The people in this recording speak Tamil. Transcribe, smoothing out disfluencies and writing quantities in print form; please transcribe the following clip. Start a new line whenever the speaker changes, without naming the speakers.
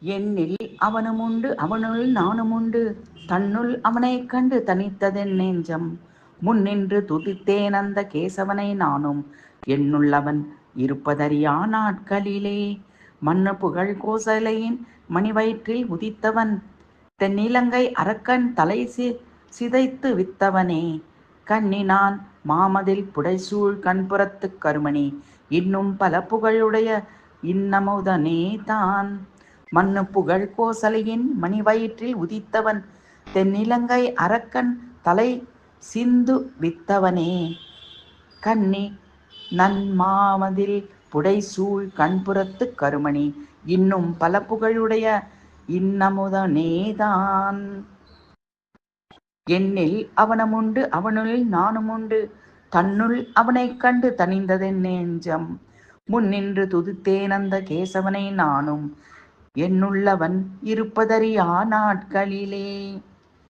என்னில் அவனும் உண்டு அவனுள் நானும் உண்டு, தன்னுள் அவனைக் கண்டு தனித்ததென் நெஞ்சம். முன்னின்று துதித்தேன் அந்த கேசவனை நானும், என்னுள் அவன் இருப்பதறியா நாட்களிலே. மண்ணு புகழ் கோசலையின் மணிவயிற்றில் உதித்தவன், தென்னிலங்கை அரக்கன் தலை சிதைத்து வித்தவனே. கண்ணினான் மாமதில் புடைசூழ் கண்புறத்துக் கருமணி, இன்னும் பல புகழுடைய இன்னமுதனே தான். மண்ணு புகழ் கோசலையின் மணிவயிற்றில் உதித்தவன், தென்னிலங்கை அரக்கன் தலை சிந்து வித்தவனே. கண்ணி நன்மாமதில் புடைசூழ் கண்புறத்துக் கருமணி, இன்னும் பல புகழுடைய இன்னமுதனேதான். என்னில் அவனும் உண்டு அவனுள் நானும் உண்டு, தன்னுள் அவனைக் கண்டு தனிந்ததென் நெஞ்சம். முன்னின்று துதித்தேன் அந்த கேசவனை நானும், என்னுள்ளவன் இருப்பதறியா நாட்களிலே.